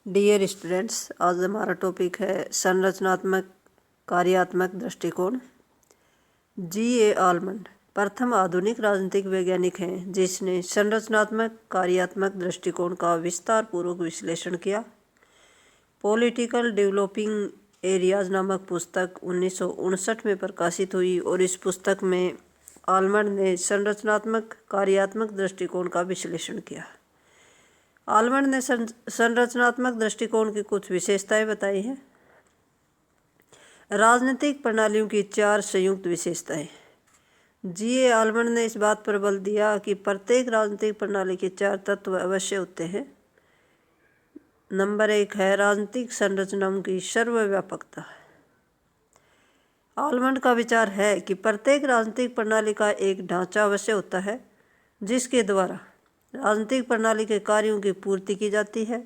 Dear students, आज हमारा topic है संरचनात्मक कार्यात्मक दृष्टिकोण। G.A. आलमंड प्रथम आधुनिक राजनीतिक वैज्ञानिक हैं जिसने संरचनात्मक कार्यात्मक दृष्टिकोण का विस्तार पूर्वक विश्लेषण किया। पॉलिटिकल डेवलपिंग एरियाज नामक पुस्तक 1959 में प्रकाशित हुई और इस पुस्तक में आलमंड ने संरचनात्मक कार्यात्मक दृष्टिकोण का विश्लेषण किया। आलमंड ने संरचनात्मक दृष्टिकोण की कुछ विशेषताएं बताई हैं। राजनीतिक प्रणालियों की 4 संयुक्त विशेषताएं। G.A. आलमंड ने इस बात पर बल दिया कि प्रत्येक राजनीतिक प्रणाली के 4 तत्व अवश्य होते हैं। नंबर 1 है राजनीतिक संरचनाओं की सर्वव्यापकता। आलमंड का विचार है कि प्रत्येक राजनीतिक प्रणाली का एक ढांचा अवश्य होता है जिसके द्वारा राजनीतिक प्रणाली के कार्यों की पूर्ति की जाती है।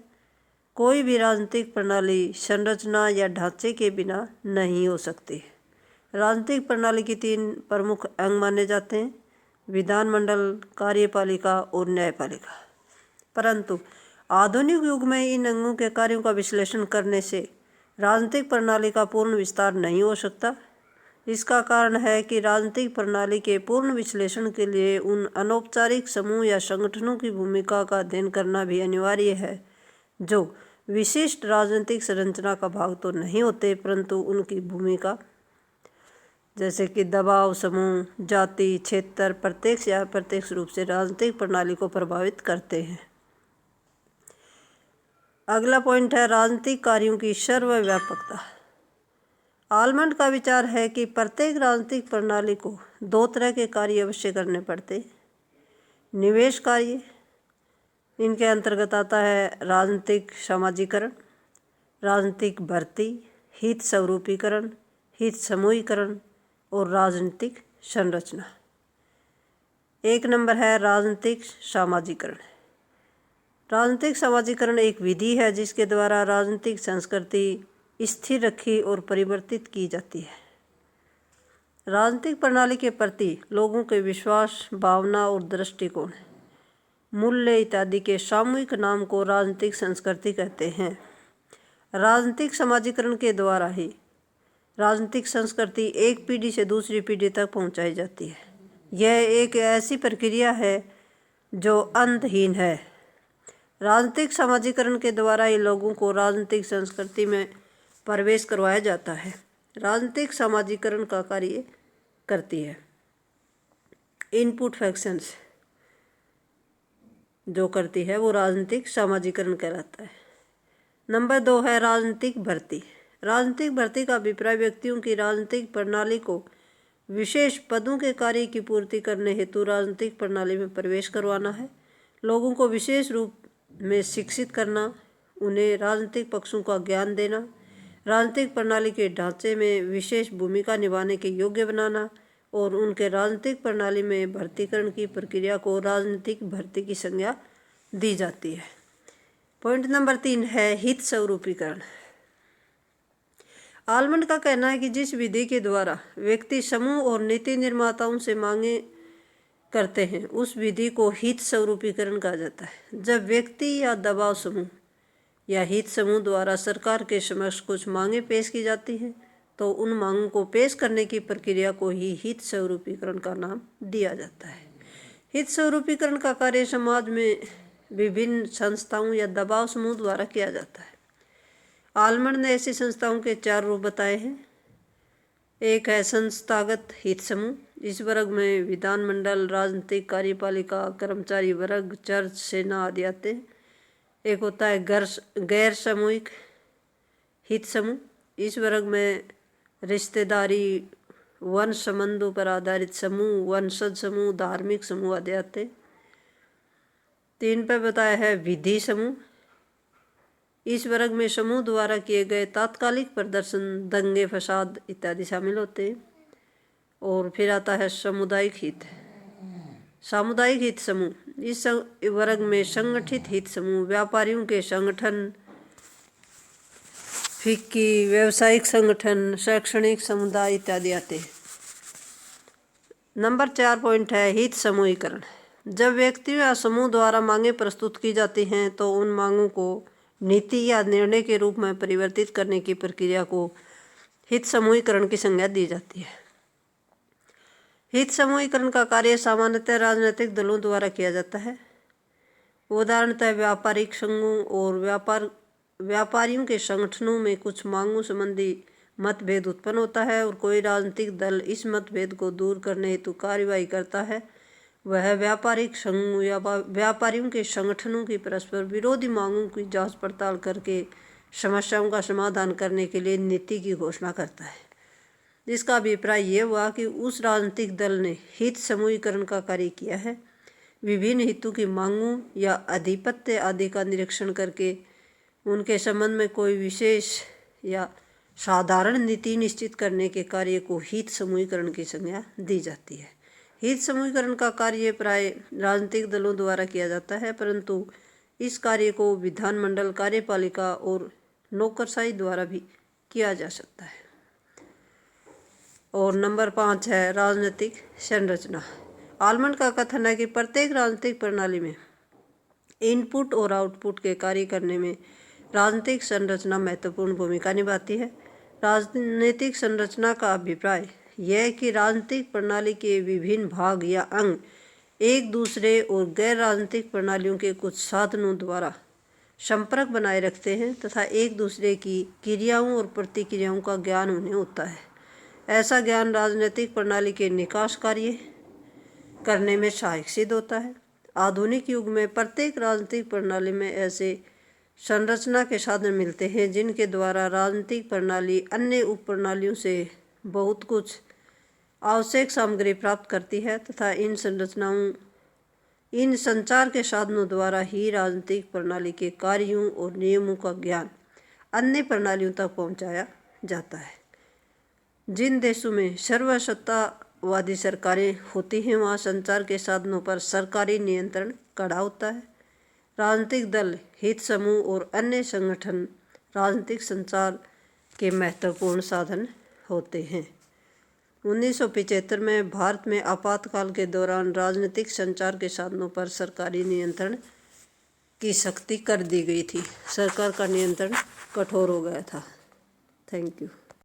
कोई भी राजनीतिक प्रणाली संरचना या ढांचे के बिना नहीं हो सकती। राजनीतिक प्रणाली की 3 प्रमुख अंग माने जाते हैं: विधानमंडल, कार्यपालिका और न्यायपालिका। परंतु आधुनिक युग में इन अंगों के कार्यों का विश्लेषण करने से राजनीतिक प्रणाली का पूर्ण विस्तार नहीं हो सकता। इसका कारण है कि राजनीतिक प्रणाली के पूर्ण विश्लेषण के लिए उन अनौपचारिक समूह या संगठनों की भूमिका का अध्ययन करना भी अनिवार्य है जो विशिष्ट राजनीतिक संरचना का भाग तो नहीं होते, परंतु उनकी भूमिका जैसे कि दबाव समूह, जाति, क्षेत्र प्रत्यक्ष या अप्रत्यक्ष रूप से राजनीतिक प्रणाली को प्रभावित करते हैं। अगला पॉइंट है राजनीतिक कार्यों की सर्वव्यापकता। आलमंड का विचार है कि प्रत्येक राजनीतिक प्रणाली को 2 तरह के कार्य अवश्य करने पड़ते। निवेश कार्य, इनके अंतर्गत आता है राजनीतिक समाजीकरण, राजनीतिक भर्ती, हित स्वरूपीकरण, हित समूहीकरण और राजनीतिक संरचना। 1 नंबर है राजनीतिक समाजीकरण। राजनीतिक समाजीकरण एक विधि है जिसके द्वारा राजनीतिक संस्कृति स्थिर रखी और परिवर्तित की जाती है। राजनीतिक प्रणाली के प्रति लोगों के विश्वास, भावना और दृष्टिकोण, मूल्य इत्यादि के सामूहिक नाम को राजनीतिक संस्कृति कहते हैं। राजनीतिक समाजीकरण के द्वारा ही राजनीतिक संस्कृति एक पीढ़ी से दूसरी पीढ़ी तक पहुंचाई जाती है। यह एक ऐसी प्रक्रिया है जो अंतहीन है। राजनीतिक समाजीकरण के द्वारा ही लोगों को राजनीतिक संस्कृति में प्रवेश करवाया जाता है। राजनीतिक समाजीकरण का कार्य करती है। इनपुट फैक्शंस जो करती है वो राजनीतिक समाजीकरण कहलाता है। नंबर 2 है राजनीतिक भर्ती। राजनीतिक भर्ती का अभिप्राय व्यक्तियों की राजनीतिक प्रणाली को विशेष पदों के कार्य की पूर्ति करने हेतु राजनीतिक प्रणाली में प्रवेश करवाना है। लोगों को विशेष रूप में शिक्षित करना, उन्हें राजनीतिक पक्षों का ज्ञान देना, राजनीतिक प्रणाली के ढांचे में विशेष भूमिका निभाने के योग्य बनाना और उनके राजनीतिक प्रणाली में भर्तीकरण की प्रक्रिया को राजनीतिक भर्ती की संज्ञा दी जाती है। पॉइंट नंबर 3 है हित स्वरूपीकरण। आलमंड का कहना है कि जिस विधि के द्वारा व्यक्ति समूह और नीति निर्माताओं से मांगे करते हैं उस विधि को हित स्वरूपीकरण कहा जाता है। जब व्यक्ति या दबाव समूह या हित समूह द्वारा सरकार के समक्ष कुछ मांगे पेश की जाती हैं तो उन मांगों को पेश करने की प्रक्रिया को ही हित स्वरूपीकरण का नाम दिया जाता है। हित स्वरूपीकरण का कार्य समाज में विभिन्न संस्थाओं या दबाव समूह द्वारा किया जाता है। आलमंड ने ऐसी संस्थाओं के 4 रूप बताए हैं। 1 है संस्थागत हित समूह। इस वर्ग में विधानमंडल, राजनीतिक, कार्यपालिका, कर्मचारी वर्ग, चर्च, सेना आदि आते हैं। 1 होता है गैर सामूहिक हित समूह। इस वर्ग में रिश्तेदारी, वंश संबंधों पर आधारित समूह, वंशज समूह, धार्मिक समूह आदि आते हैं। 3 पर बताया है विधि समूह। इस वर्ग में समूह द्वारा किए गए तात्कालिक प्रदर्शन, दंगे फसाद इत्यादि शामिल होते हैं। और फिर आता है सामुदायिक हित। सामुदायिक हित समूह, इस वर्ग में संगठित हित समूह, व्यापारियों के संगठन, फिक्की, व्यवसायिक संगठन, शैक्षणिक समुदाय इत्यादि आते हैं। नंबर 4 पॉइंट है हित समूहीकरण। जब व्यक्तियों या समूह द्वारा मांगे प्रस्तुत की जाती हैं तो उन मांगों को नीति या निर्णय के रूप में परिवर्तित करने की प्रक्रिया को हित समूहीकरण की संज्ञा दी जाती है। हित समूहीकरण का कार्य सामान्यतः राजनीतिक दलों द्वारा किया जाता है। उदाहरणतः व्यापारिक संघों और व्यापारियों के संगठनों में कुछ मांगों संबंधी मतभेद उत्पन्न होता है और कोई राजनीतिक दल इस मतभेद को दूर करने हेतु कार्यवाही करता है। वह व्यापारिक संघ या व्यापारियों के संगठनों की परस्पर विरोधी मांगों की जांच पड़ताल करके समस्याओं का समाधान करने के लिए नीति की घोषणा करता है। जिसका अभिप्राय यह हुआ कि उस राजनीतिक दल ने हित समूहीकरण का कार्य किया है। विभिन्न हितों की मांगों या आधिपत्य आदि का निरीक्षण करके उनके संबंध में कोई विशेष या साधारण नीति निश्चित करने के कार्य को हित समूहीकरण की संज्ञा दी जाती है। हित समूहीकरण का कार्य प्राय राजनीतिक दलों द्वारा किया जाता है, परंतु इस कार्य को विधानमंडल, कार्यपालिका और नौकरशाही द्वारा भी किया जा सकता है। और नंबर 5 है राजनीतिक संरचना। आलमंड का कथन है कि प्रत्येक राजनीतिक प्रणाली में इनपुट और आउटपुट के कार्य करने में राजनीतिक संरचना महत्वपूर्ण भूमिका निभाती है। राजनीतिक संरचना का अभिप्राय यह है कि राजनीतिक प्रणाली के विभिन्न भाग या अंग एक दूसरे और गैर राजनीतिक प्रणालियों के कुछ साधनों द्वारा संपर्क बनाए रखते हैं तथा एक दूसरे की क्रियाओं और प्रतिक्रियाओं का ज्ञान उन्हें होता है। ऐसा ज्ञान राजनीतिक प्रणाली के निकास कार्य करने में सहायक सिद्ध होता है। आधुनिक युग में प्रत्येक राजनीतिक प्रणाली में ऐसे संरचना के साधन मिलते हैं जिनके द्वारा राजनीतिक प्रणाली अन्य उप प्रणालियों से बहुत कुछ आवश्यक सामग्री प्राप्त करती है तथा इन संचार के साधनों द्वारा ही राजनीतिक प्रणाली के कार्यों और नियमों का ज्ञान अन्य प्रणालियों तक पहुंचाया जाता है। जिन देशों में सर्वसत्तावादी सरकारें होती हैं वहाँ संचार के साधनों पर सरकारी नियंत्रण कड़ा होता है। राजनीतिक दल, हित समूह और अन्य संगठन राजनीतिक संचार के महत्वपूर्ण साधन होते हैं। 1975 में भारत में आपातकाल के दौरान राजनीतिक संचार के साधनों पर सरकारी नियंत्रण की सख्ती कर दी गई थी। सरकार का नियंत्रण कठोर हो गया था। Thank you.